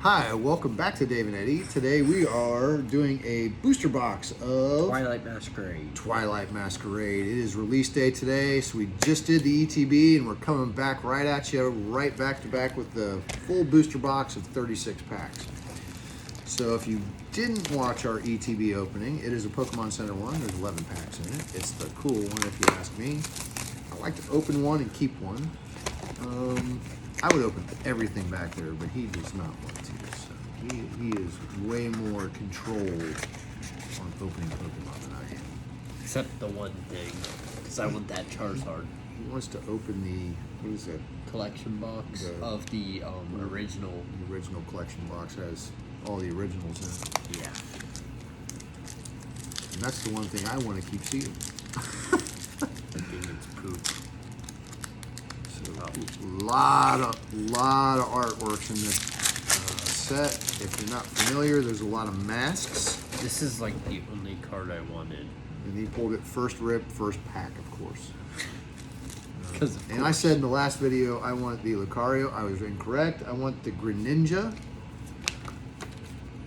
Hi, welcome back to Dave and Eddie. Today we are doing a booster box of Twilight Masquerade. Twilight Masquerade. It is release day today, so we just did the ETB and we're coming back right at you, right back to back with the full booster box of 36 packs. So if you didn't watch our ETB opening, it is a Pokemon Center one. There's 11 packs in it. It's the cool one if you ask me. I like to open one and keep one. I would open everything back there, but he does not want to. So he is way more controlled on opening Pokemon than I am. Except the one thing, because I want that Charizard. He wants to open the, what is that? Collection box of the original. The original collection box has all the originals in it. Yeah. And that's the one thing I want to keep seeing. I think it's poop. A lot of artworks in this set. If you're not familiar, there's a lot of masks. This is like the only card I wanted. And he pulled it first rip, first pack, of course. And I said in the last video I want the Lucario. I was incorrect. I want the Greninja.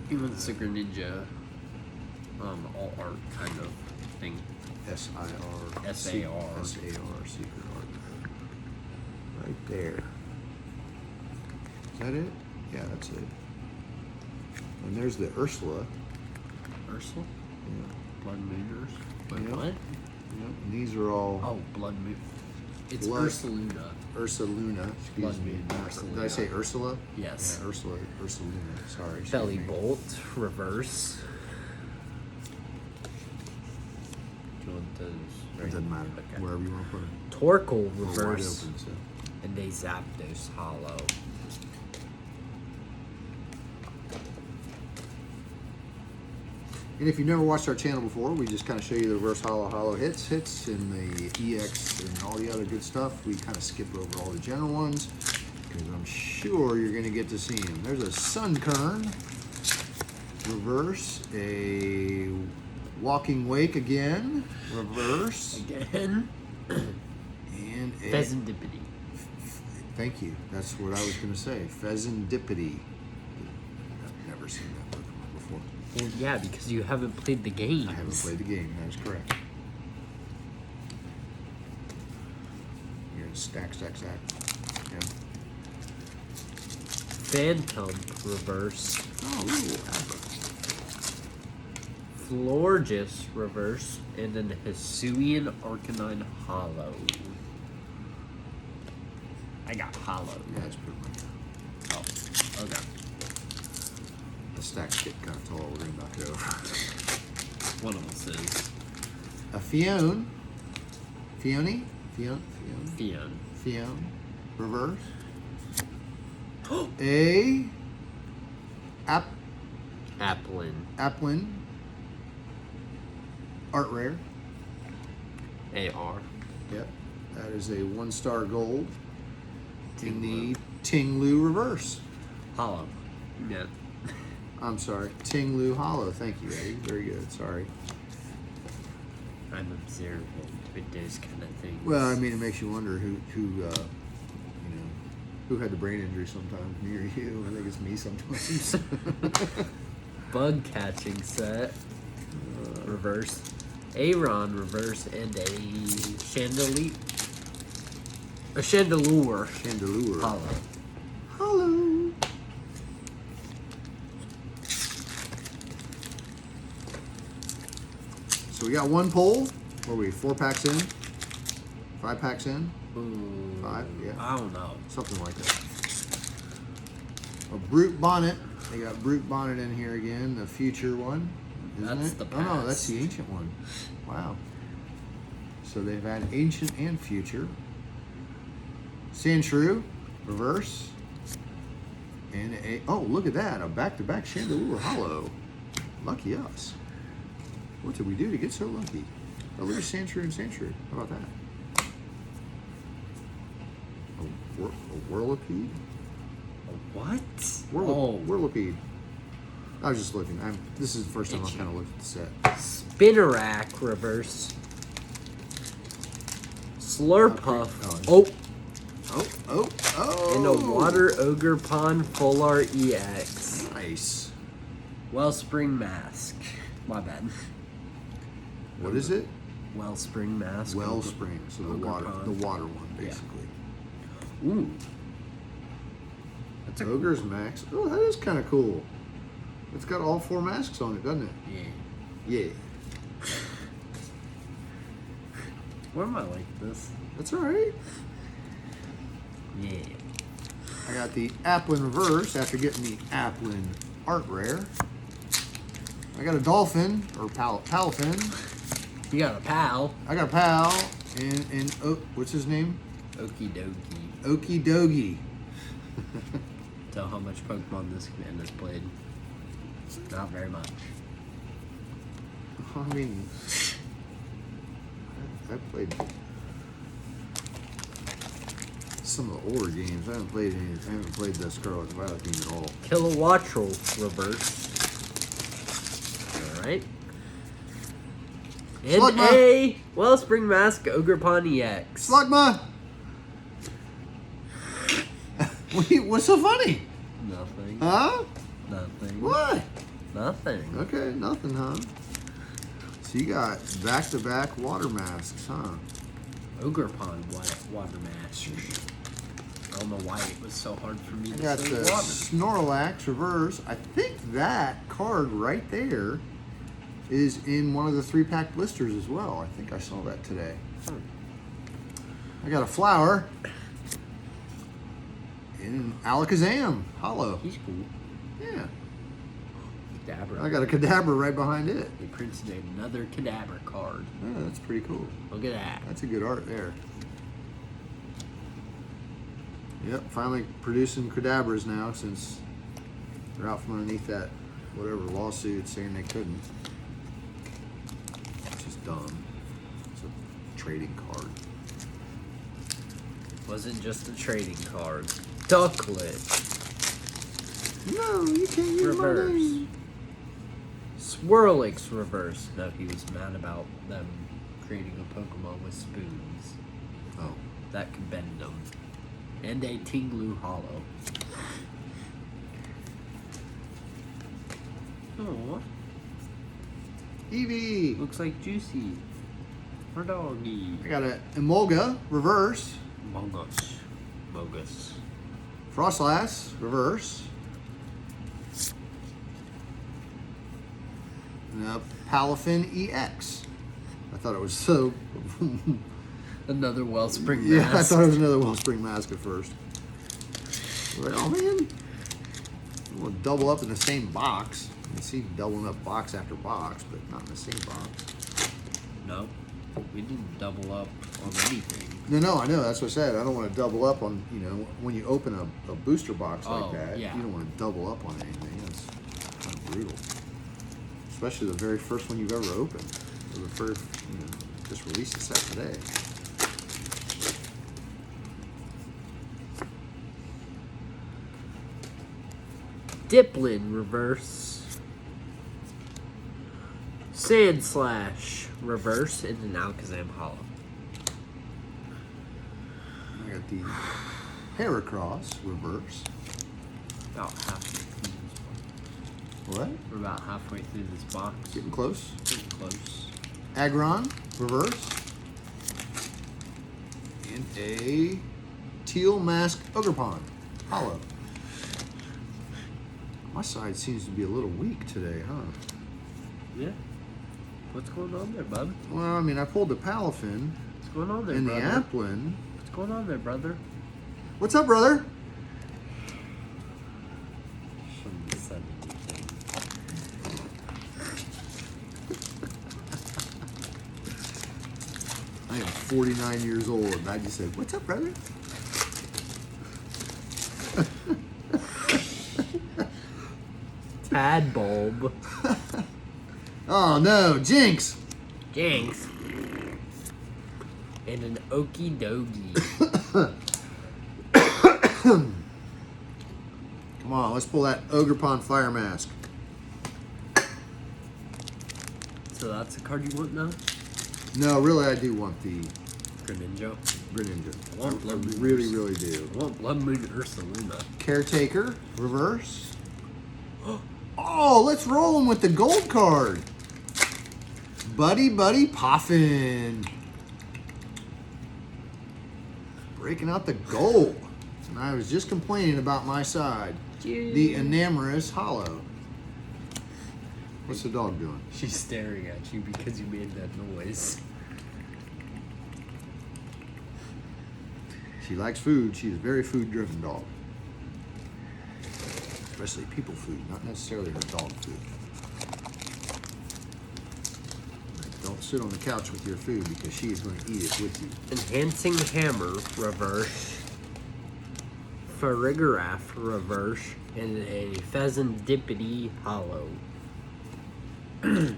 He wants the Greninja, all art kind of thing. S-I-R. S-A-R. S-A-R, secret art. Right there. Is that it? Yeah, that's it. And there's the Ursula. Ursula? Yeah. Blood Mooners? Yep. What? Yep. And these are all... Oh, Blood Moon. It's Blood. Ursaluna. Ursaluna, excuse Blood me. Moon, Ursaluna. Did I say Ursula? Yes. Yeah, Ursaluna. Sorry. excuse Belly me. Bolt, reverse. Do you want those? It doesn't matter. Okay. Wherever you want to put them. Torkoal, They're wide reverse. open, so. And they Zapdos hollow. And if you've never watched our channel before, we just kind of show you the reverse hollow hits, and the EX and all the other good stuff. We kind of skip over all the general ones because I'm sure you're going to get to see them. There's a Sunkern reverse, a Walking Wake again, reverse, Again. and a Pheasantipity. Thank you. That's what I was going to say. Pheasantipity. I've never seen that Pokemon before. Well, yeah, because you haven't played the game. I haven't played the game. That is correct. You're gonna stack. Yeah. Phantom, reverse. Oh, ooh, Abra. Florges, reverse. And then Hisuian Arcanine hollow. I got hollow. Yeah, that's pretty much. Oh, okay. The stack's getting kind of tall. We're gonna knock it over. One of us is. A Fione. Fione. Reverse. A Applin. Art rare. AR. Yep. That is a 1-star gold. In the Ting-Lu reverse. Hollow. Yeah. I'm sorry, Ting-Lu Hollow. Thank you, Eddie. Very good. Sorry. I'm observant with those kind of things. Well, I mean, it makes you wonder who had the brain injury sometimes, me or you. I think it's me sometimes. Bug catching set. Reverse. Aron reverse and a Chandelure. A Chandelure. Hollow. Hello. So we got one poll. What are we? 4 packs in? 5 packs in? Ooh, 5? Yeah. I don't know. Something like that. A Brute Bonnet. They got Brute Bonnet in here again. The future one. Isn't That's it? the Oh no, that's past. the ancient one. Wow. So they've had ancient and future. Sandshrew, reverse. And a, oh, look at that, a back-to-back Chandelure Hollow. Lucky us. What did we do to get so lucky? Oh, there's Sandshrew and Sandshrew. How about that? A Whirlipede? What? Whirlipede. I was just looking. This is the first time I've kind of looked at the set. Spinnerack reverse. Slurpuff. Oh, Oh. And a Water Ogre Pond Full Art EX. Nice. Wellspring Mask. My bad. What is it? Wellspring Mask. Wellspring. So the Ogre water, Pond. the water one, basically. Ooh. That's a Ogre's Max. Oh, that is kind of cool. It's got all 4 masks on it, doesn't it? Yeah. Yeah. Why am I like this? That's all right. Yeah. I got the Applin Reverse after getting the Applin Art Rare. I got a Dolphin, or Palafin. You got a pal. I got a Pal, and what's his name? Okie dokie. Okie Dogie. Tell how much Pokemon this man has played. Not very much. I mean, I played some of the older games. I haven't played any. I haven't played the Scarlet and Violet game at all. Kilowattrel Reverse. Alright. And Slugma. a Wellspring Mask Ogre Pond EX. Slugma. What's so funny? Nothing. Huh? Nothing. What? Nothing. Okay, nothing, huh? So you got back-to-back water masks, huh? Ogre Pond Water Mask. I don't know why it was so hard for me I to got say the water. Snorlax Reverse. I think that card right there is in one of the 3-pack blisters as well. I think I saw that today. I got a Flower in Alakazam Hollow. He's cool. Yeah. Kadabra. I got a Kadabra right behind it. They printed another Kadabra card. Yeah, that's pretty cool. Look at that. That's a good art there. Yep, finally producing Kadabras now since they're out from underneath that whatever lawsuit saying they couldn't. It's just dumb. It's a trading card. Wasn't just a trading card. Ducklet. No, you can't use Reverse. my name. Swirlix Reverse. No, he was mad about them creating a Pokemon with spoons Oh, that could bend them. And a Tinglu Hollow. Oh, Eevee. looks like Juicy. Or Doggy. I got a Emolga Reverse. Bogus. Frostlass Reverse. And a Palafin EX. I thought it was so. Another Wellspring Yeah, Mask. I thought it was another Wellspring Mask at first. I was like, oh man, I want to double up in the same box. You see doubling up box after box, but not in the same box. No, we didn't double up on anything. No, I know. That's what I said. I don't want to double up on, when you open a booster box like Oh, that, yeah. you don't want to double up on anything. That's kind of brutal. Especially the very first one you've ever opened. Or the first, just released a set today. Diplin Reverse. Sandslash Reverse and an Alakazam Hollow. I got the Heracross Reverse. About halfway through this box. What? We're about halfway through this box. Getting close. Pretty close. Aggron Reverse. And a Teal Mask Ogerpon Hollow. My side seems to be a little weak today, huh? Yeah. What's going on there, bud? Well, I mean, I pulled the Palafin What's going on there, and the brother? Applin. What's going on there, brother? What's up, brother? Shouldn't have said anything. I am 49 years old, and I just said, "What's up, brother?" Tadbulb. Oh no, Jinx! Jinx. And an Okie Dogie. Come on, let's pull that Ogerpon Fire Mask. So that's a card you want now? No, really, I do want the Greninja. Greninja. I want I Blood Moon really, Ursa. really do. I want Blood Moon Ursaluna. Caretaker, reverse. Oh, let's roll him with the gold card. Buddy Poffin. Breaking out the gold. And I was just complaining about my side. The Enamorous Hollow. What's the dog doing? She's staring at you because you made that noise. She likes food. She's a very food-driven dog. Especially people food, not necessarily her dog food. Don't sit on the couch with your food because she is going to eat it with you. Enhancing Hammer, reverse. Farigiraf, reverse. And a Pheasantipity Hollow. Come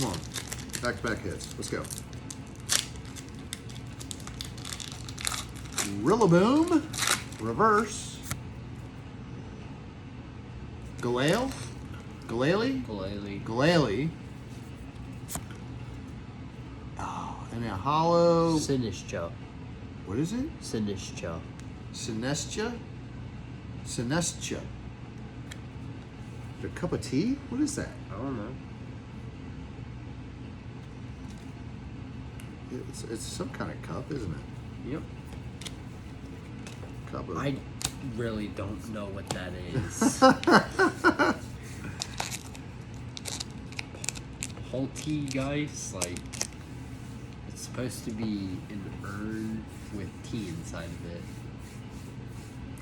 on. Back-to-back hits. Let's go. Rillaboom. Reverse. Galale. Galale. Oh, and a hollow. Sinistra. What is it? Sinistra. Sinestia? A cup of tea? What is that? I don't know. It's some kind of cup, isn't it? Yep. Cup of... I really don't know what that is. Poltergeist, like, it's supposed to be an urn with tea inside of it.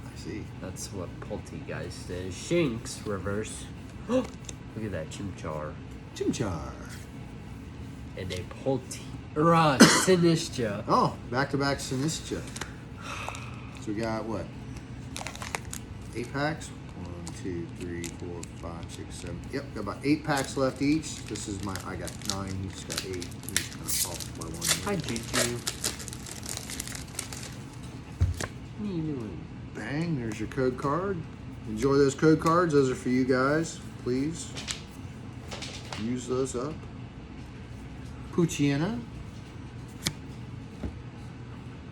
I see. That's what Poltergeist is. Shinx, reverse. Look at that Chimchar. Chimchar. And a Sinistra. Oh, back-to-back Sinistra. So we got what? 8 packs? 1, 2, 3, 4, 5, 6, 7. Yep, got about 8 packs left each. This is I got 9. He's got 8. He's kind of off by 1. Hi, Juju. What are you doing? Bang, there's your code card. Enjoy those code cards. Those are for you guys. Please use those up. Poochyena.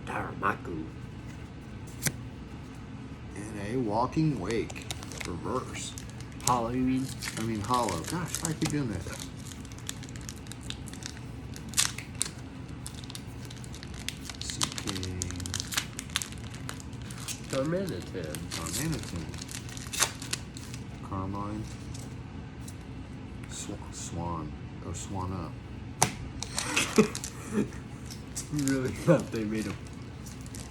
Daramaku. And a Walking Wake. Reverse. Hollow, you mean? I mean hollow. Gosh, why do I keep doing that? Seeking. Tormented. Tormented. Carmine. Swan. Oh, Swan Up. You really thought they made a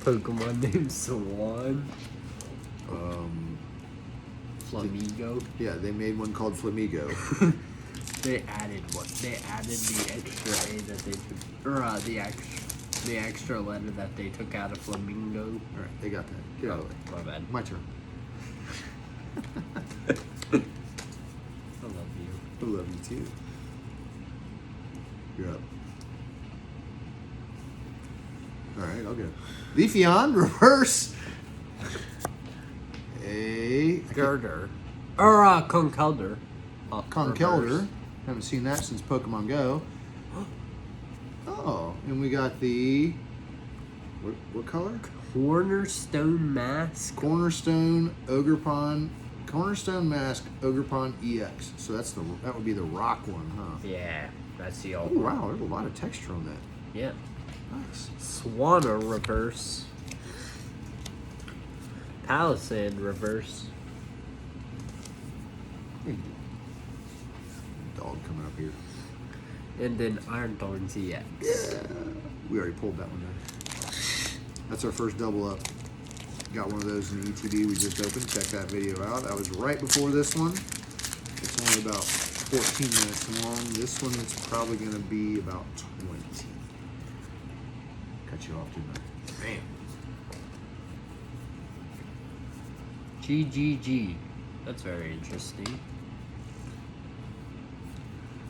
Pokemon named Swan? Flamigo? Yeah, they made one called Flamigo. They added what? They added the extra A that they took, or the extra letter that they took out of Flamingo. All right, they got that. Get out of the way. My bad. My turn. I love you. I love you too. You're up. All right, I'll go. Leafeon, reverse. Girder. Or Conkeldurr. Conkeldurr. Haven't seen that since Pokemon Go. Oh, and we got the what color? Cornerstone Mask. Cornerstone Mask Ogerpon EX. So that would be the rock one, huh? Yeah, that's the Oh old one. wow, there's a lot of texture on that. Yeah. Nice. Swanna reverse. Palisand reverse. Hey, dog coming up here. And then Iron Thorns EX. Yeah. We already pulled that one down. That's our first double up. Got one of those in the ETB we just opened. Check that video out. That was right before this one. It's only about 14 minutes long. This one is probably going to be about 20. Cut you off, didn't I? Bam. GGG. That's very interesting.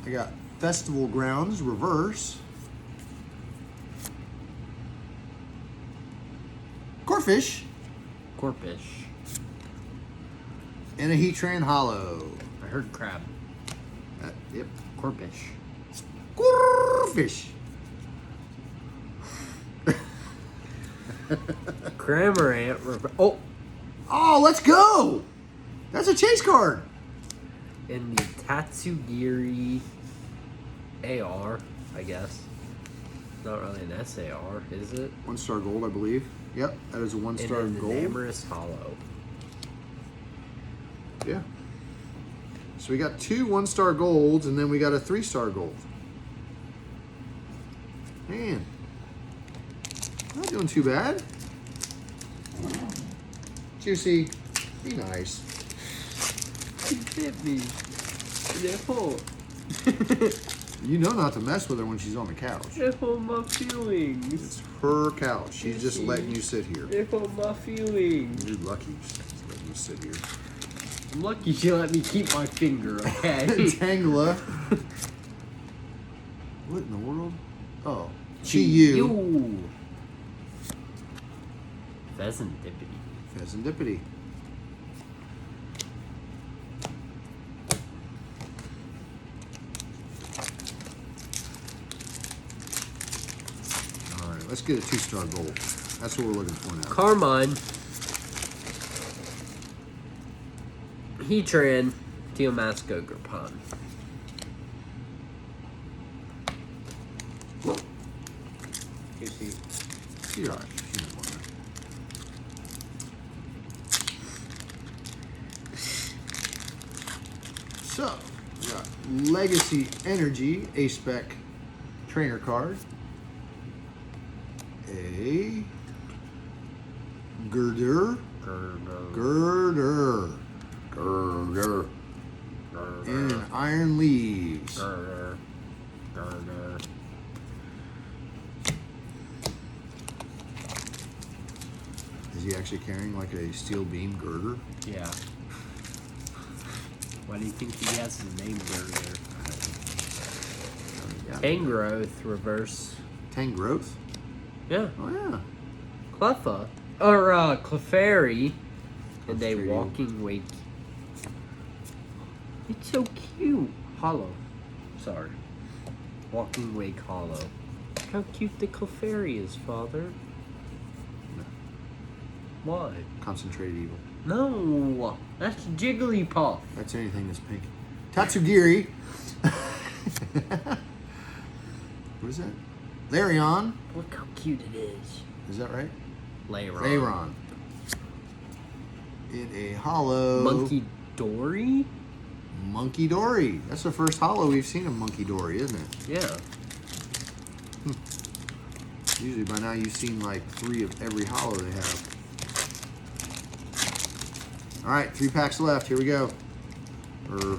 I got Festival Grounds reverse. Corfish. Corpish. And a Heatran Hollow. I heard crab. Yep. Corbish. Fish. Cramorant. Oh, Oh, let's go! That's a chase card. and the Tatsugiri AR, I guess. Not really an SAR, is it? 1-star gold, I believe. Yep, that is a 1-star And then gold. the Amorous Hollow. Yeah. So we got 2 1-star golds, and then we got a 3-star gold. Man, not doing too bad. Juicy, be nice. He bit me. It hurt. You know not to mess with her when she's on the couch. It hurt my feelings. It's her couch. She's just letting you sit here. It hurt my feelings. You're lucky she's letting you sit here. I'm lucky she let me keep my finger, okay? Tangela. What in the world? Oh, Chi-Yu. Pheasantipity. Pheasantipity. All right, let's get a 2-star gold. That's what we're looking for now. Carmine. Heatran. Teomasco Grapan. You see. You're all right. She's not one there. So, we got Legacy Energy, A-Spec trainer card. A Girder. Girder. And an Iron Leaves. Is he actually carrying like a steel beam girder? Yeah. Why do you think he has his name Girder? Yeah. Tangrowth reverse. Tangrowth? Yeah. Oh yeah. Cleffa. Or Clefairy. And a Clefairy. Walking Wake. It's so cute. Hollow. Sorry. Walking Wake Hollow. Look how cute the Clefairy is, Father. No. Why? Concentrated evil. No. That's Jigglypuff. That's anything that's pink. Tatsugiri. What is that? Larion. Look how cute it is. Is that right? Lairon. Lairon. In a hollow. Monkey Dory? Monkey Dory. That's the first hollow we've seen of Monkey Dory, isn't it? Yeah. Usually by now you've seen like 3 of every hollow they have. All right, 3 packs left. Here we go. Or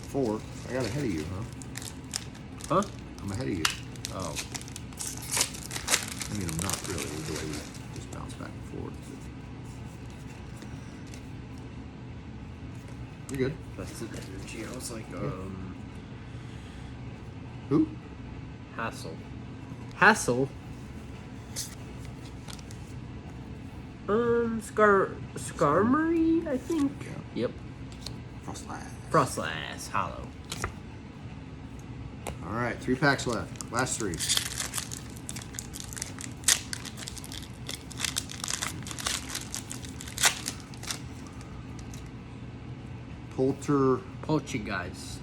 4. I got ahead of you, huh? Huh? I'm ahead of you. Oh. I mean, I'm not really the way we just bounce back and forth. You're good. That's an energy. I was like, Who? Hassle. Hassle? Skarmory, I think? Yeah. Yep. Frostlass. Frostlass, Hollow. All right, 3 packs left. Last 3. Poltergeist.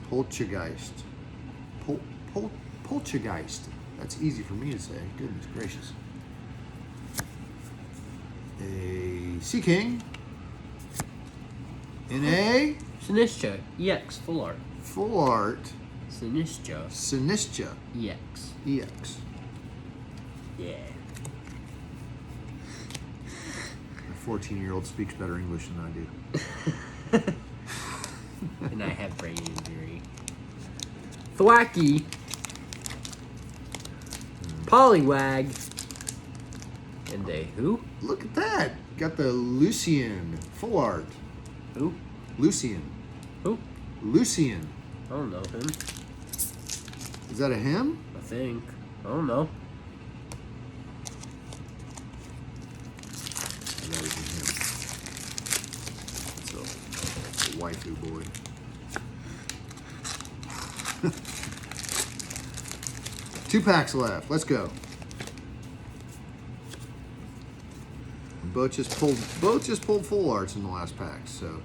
Poltergeist. That's easy for me to say. Goodness gracious. A Sea King. In a Sinistra, EX, full art. full art Sinistra, Sinistra EX. EX. Yeah. A 14-year-old speaks better English than I do. And I have brain injury. Thwacky. Poliwag. And a who? Look at that. Got the Lucian full art. Who? Lucian. Who? Lucian. I don't know him. Is that a him? I think. I don't know. That was a him. So, a waifu boy. 2 packs left. Let's go. Both just pulled full arts in the last pack, so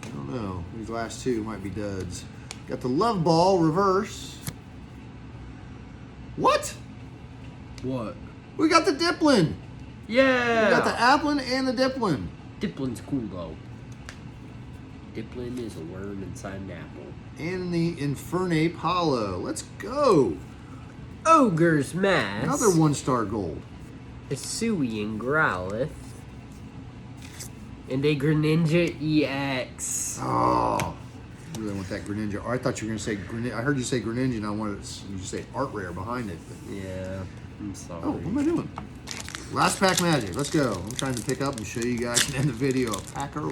I don't know. These last 2 might be duds. Got the Love Ball reverse. What? What? We got the Dipplin. Yeah! We got the Applin and the Dipplin. Dipplin's cool though. Dipplin is a worm inside an apple. And the Infernape Hollow. Let's go. Ogre's Mask. Another 1-star gold. Hisuian Growlithe. And a Greninja EX. Oh, I really want that Greninja. Oh, I thought you were going to say Greninja. I heard you say Greninja and I wanted you to say Art Rare behind it. But... Yeah, I'm sorry. Oh, what am I doing? Last pack magic. Let's go. I'm trying to pick up and show you guys and end the video a pack early.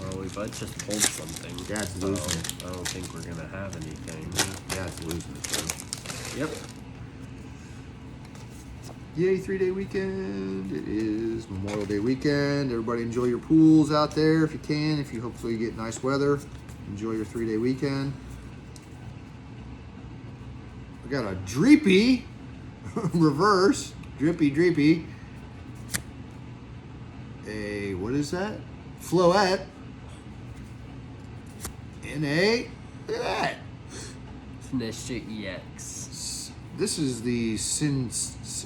Well, we both just pulled something. Yeah, it's so losing it. I don't think we're gonna have anything. Yeah, it's losing it, though. Yep. Yay, 3-day weekend. It is Memorial Day weekend. Everybody enjoy your pools out there if you can. If you hopefully get nice weather, enjoy your 3-day weekend. We got a Dreepy reverse. Drippy. A, what is that? Floette. And a, look at that. Sinistra EX. This is the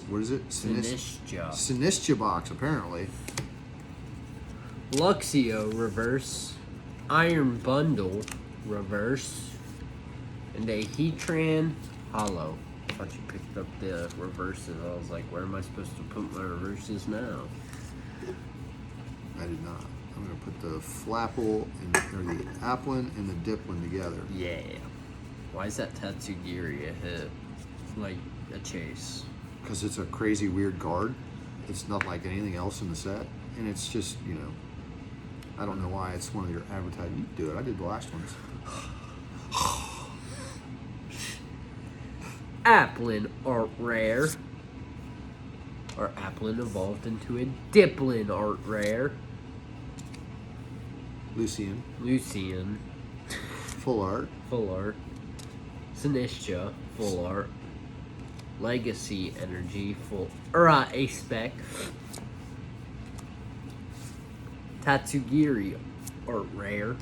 what is it? Sinistra box, apparently. Luxio reverse. Iron Bundle reverse. And a Heatran Hollow. I thought you picked up the reverses. I was like, where am I supposed to put my reverses now? I did not. I'm going to put the Flapple or the Applin and the Dipplin together. Yeah. Why is that Tatsugiri a hit? Like a chase. Because it's a crazy weird card. It's not like anything else in the set. And it's just, you know, I don't know why it's one of your advertising. You do it. I did the last ones. Applin Art Rare. Or Applin evolved into a Dipplin Art Rare. Lucian. Full art. Full art. Sinistra, full art. Legacy Energy, full. A spec. Tatsugiri Art Rare.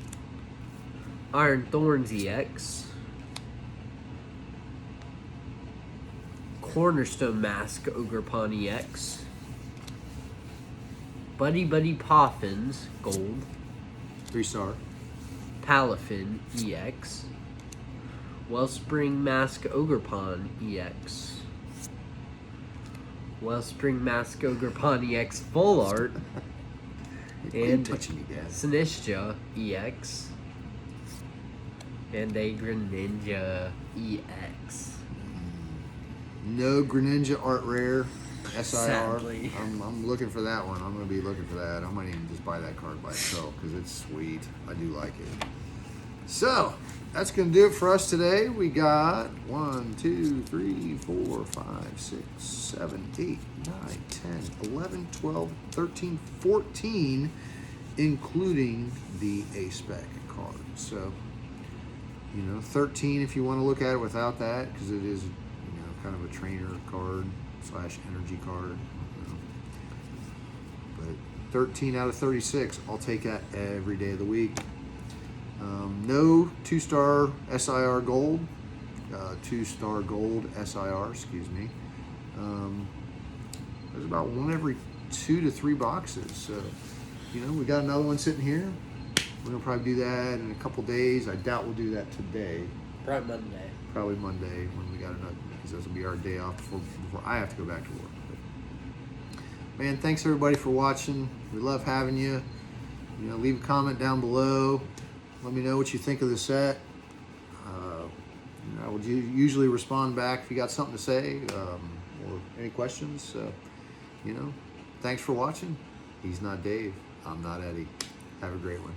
Iron Thorns EX. Cornerstone Mask Ogerpon EX. Buddy Poffins Gold. 3-star. Palafin EX. Wellspring Mask Ogerpon EX. Wellspring Mask Ogerpon EX full art. And touching me, Dad. Sinistra EX. And a Greninja EX. No Greninja Art Rare. SIR. Sadly. I'm looking for that one. I'm going to be looking for that. I might even just buy that card by itself because it's sweet. I do like it. So, that's going to do it for us today. We got 1, 2, 3, 4, 5, 6, 7, 8, 9, 10, 11, 12, 13, 14, including the A-Spec card. So, you know, 13 if you want to look at it without that because it is, you know, kind of a trainer card / energy card. You know. But 13 out of 36, I'll take that every day of the week. No 2-star SIR gold, 2-star gold SIR, excuse me. There's about one every 2 to 3 boxes. So, you know, we got another one sitting here. We're gonna probably do that in a couple days. I doubt we'll do that today. Probably Monday. Probably Monday when we got another, because this will be our day off before I have to go back to work. But, man, thanks everybody for watching. We love having you. You know, leave a comment down below. Let me know what you think of the set. I would usually respond back if you got something to say or any questions. So, you know, thanks for watching. He's not Dave. I'm not Eddie. Have a great one.